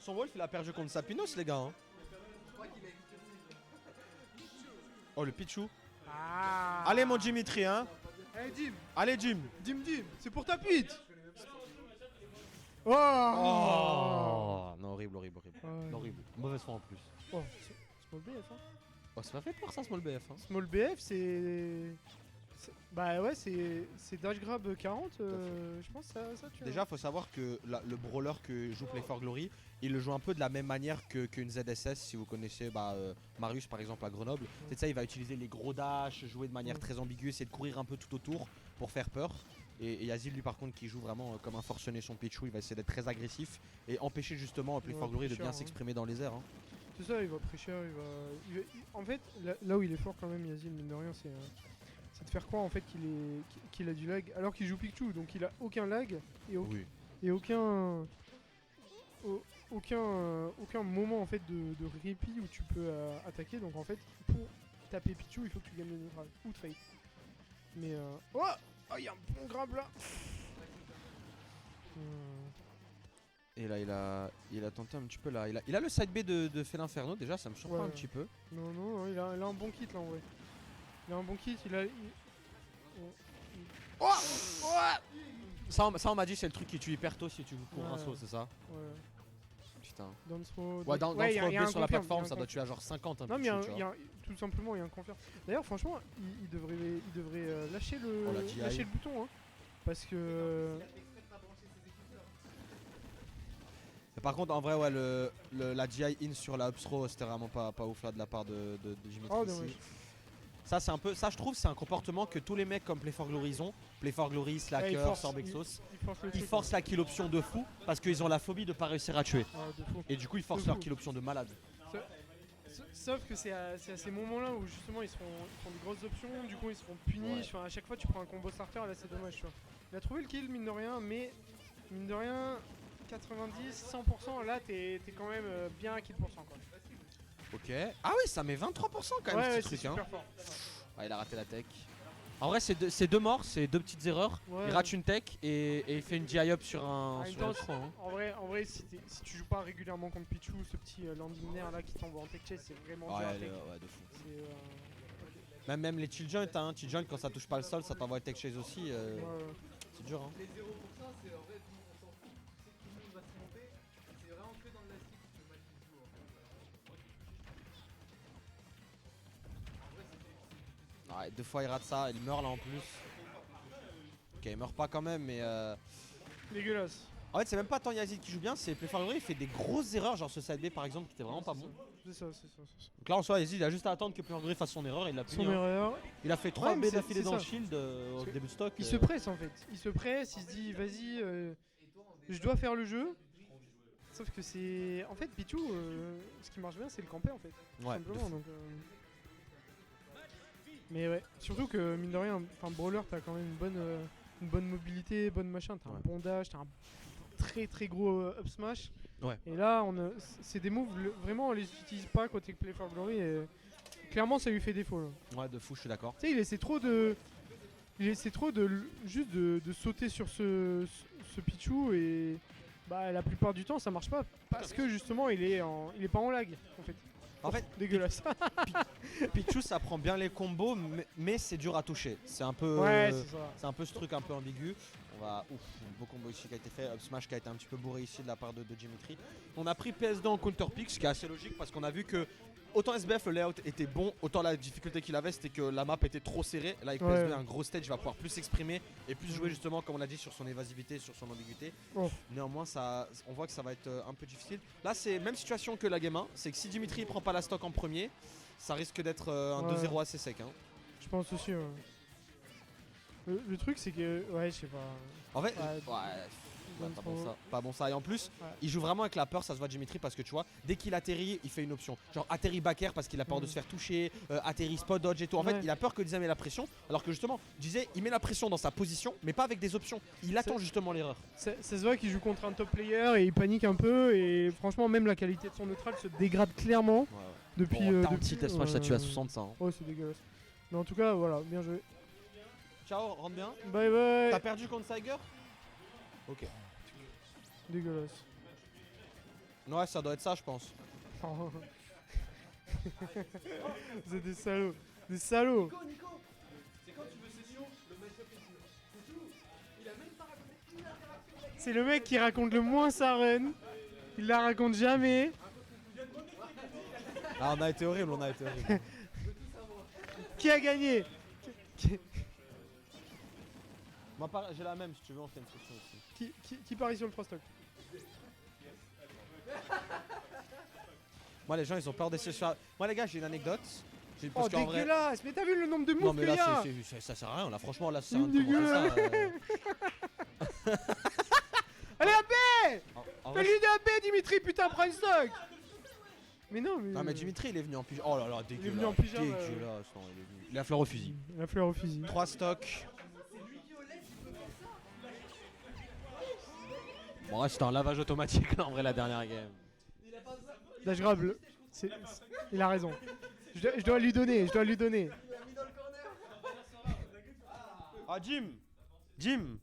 Son Wolf, il a perdu contre Sapinos, les gars. Hein. Oh, le Pichu. Ah. Allez, mon Dimitri, hein. Allez, Dim. Allez, Jim. Dim, c'est pour ta pute. Oh, Oh non, horrible. Horrible. Mauvaise foi en plus. Oh, Small BF, hein. Oh, ça m'a fait peur ça, Small BF. Hein. Small BF, bah ouais, c'est Dash Grab 40, je pense ça tu vois. Déjà, faut savoir que le brawler que joue Play for Glory, il le joue un peu de la même manière qu'une ZSS. Si vous connaissez Marius par exemple à Grenoble, c'est ça, il va utiliser les gros dashs, jouer de manière très ambiguë, essayer de courir un peu tout autour pour faire peur. Et Yazid lui par contre qui joue vraiment comme un forcené son Pichu, il va essayer d'être très agressif et empêcher justement Play for Glory de bien s'exprimer dans les airs. Hein. C'est ça, il va prêcher, en fait, là où il est fort quand même Yazid, mine de rien, c'est de faire croire en fait qu'il a du lag alors qu'il joue Pikachu, donc il a aucun lag et aucun moment en fait de répit où tu peux attaquer. Donc en fait pour taper Pichu il faut que tu gagnes le neutral ou de fight. Mais oh il y a un bon grab là. Et là il a tenté un petit peu là. Il a le side B de Felinferno déjà, ça me surprend un petit peu. Non, il a un bon kit là en vrai. Il a un bon kit, Oh ça on m'a dit c'est le truc qui tue hyper tôt si tu cours un saut, c'est ça? Ouais. Putain. Down throw. Ouais, down throw sur la plateforme, ça doit tuer à genre 50 Non mais tout simplement il y a un confirm. D'ailleurs franchement il devrait lâcher le bouton hein. Parce que... Et par contre en vrai ouais la GI in sur la up throw c'était vraiment pas ouf là de la part de Dimitri. Oh dommage. Ça c'est un peu, ça je trouve c'est un comportement que tous les mecs comme Play for Glory ont. Play for Glory, Slacker, Sorbexos, ils forcent la kill option de fou parce qu'ils ont la phobie de pas réussir à tuer. Et du coup ils forcent leur kill option de malade. Sauf que c'est à ces moments là où justement ils font des grosses options, du coup ils seront punis, enfin, à chaque fois tu prends un combo starter, là c'est dommage tu vois. Il a trouvé le kill mine de rien, mais mine de rien 90, 100% là t'es quand même bien à kill % quoi. Ok. Ah oui, ça met 23% quand même ce truc. Super fort. Ouais, il a raté la tech. En vrai, c'est deux morts, c'est deux petites erreurs. Il rate une tech et il fait une GI up sur un tronc. Hein. En vrai si tu joues pas régulièrement contre Pichu, ce petit landing air là qui t'envoie en tech chase, c'est vraiment dur. Ouais, de fou. Même les chill joint, hein. Chill joint, quand ça touche pas le sol, ça t'envoie tech chase aussi. C'est dur. Hein. Les 0%, c'est en vrai, tout le monde va se monter. C'est vraiment que dans le last hit que le match se joue en fait. Ouais, deux fois il rate ça, il meurt là en plus. Ok, il meurt pas quand même, mais dégueulasse. En fait, c'est même pas tant Yazid qui joue bien, c'est Play for Glory, il fait des grosses erreurs, genre ce side B par exemple qui était vraiment pas bon. C'est ça. Donc là en soi, Yazid il a juste à attendre que Play for Glory fasse son erreur et il a puni. Il a fait 3 B d'affilée dans le shield au début de stock. Il se presse en fait, il se se dit vas-y, je dois faire le jeu. Sauf que c'est... En fait, Pichu, ce qui marche bien, c'est le camper en fait. Tout simplement, donc... Mais ouais, surtout que mine de rien, enfin brawler, t'as quand même une bonne mobilité, bonne machin, t'as un bon dash, t'as un très gros up smash. Ouais. Et là, c'est des moves, vraiment on les utilise pas côté Play for Glory et clairement ça lui fait défaut là. Ouais, de fou, je suis d'accord. Tu sais, il essaie trop de juste de sauter sur ce Pichu et bah la plupart du temps ça marche pas parce que justement il est pas en lag en fait. En fait, dégueulasse. Pichu ça prend bien les combos, mais c'est dur à toucher. C'est un peu, c'est un peu ce truc un peu ambigu. On va, un beau combo ici qui a été fait, up smash qui a été un petit peu bourré ici de la part de Dimitri. On a pris PSD en counter pick, ce qui est assez logique parce qu'on a vu que autant SBF le layout était bon, autant la difficulté qu'il avait c'était que la map était trop serrée. Là avec PSB un gros stage, il va pouvoir plus s'exprimer et plus jouer justement comme on l'a dit sur son évasivité, sur son ambiguïté. Néanmoins on voit que ça va être un peu difficile. Là c'est même situation que la game 1, c'est que si Dimitri prend pas la stock en premier, ça risque d'être un 2-0 assez sec. Hein. Je pense aussi. Le truc c'est que je sais pas. En fait, pas bon ça. Et en plus, il joue vraiment avec la peur, ça se voit Dimitri parce que tu vois, dès qu'il atterrit, il fait une option. Genre atterrit back air parce qu'il a peur de se faire toucher, atterrit spot dodge et tout. En fait, il a peur que Dizay met la pression, alors que justement, Dizay il met la pression dans sa position, mais pas avec des options. Il attend justement l'erreur. Ça se voit qu'il joue contre un top player et il panique un peu et franchement même la qualité de son neutral se dégrade clairement depuis. 46 test match, ça tue à 60 ça. Hein. Oh c'est dégueulasse. Mais en tout cas voilà, bien joué. Ciao, rentre bien. Bye bye. T'as perdu contre Tiger? Ok. Dégueulasse. Ouais, ça doit être ça, je pense. Oh. Vous êtes des salauds. Des salauds. Nico, c'est quand tu veux session, le match-up est dur. C'est tout. Il a même pas raconté une interaction. C'est le mec qui raconte le moins sa run. Il la raconte jamais. Ah, on a été horrible, on a été horrible. Qui a gagné? Moi, j'ai la même, si tu veux, on fait une session aussi. Qui parie sur le 3 stock? Moi, les gens, ils ont peur des sessions. Moi, les gars, j'ai une anecdote. Oh, dégueulasse! Mais t'as vu le nombre de Non, moves mais qu'il y là, a? ça sert à rien. Là, franchement, là, c'est un Dégueulasse. Allez, AB! Fais-lui de AB, Dimitri, putain, prends une stock! Mais non, mais. Non, mais Dimitri, il est venu en pyjama. Oh là là, dégueulasse. Il est venu en pyjama. Dégueulasse. Non, il est venu. Il a fleur au fusil. La fleur au fusil. 3 stocks. Bon, ouais, c'était un lavage automatique, là, en vrai, la dernière game. Dash grab, il a raison. Je dois lui donner, je dois lui donner. Ah, Jim!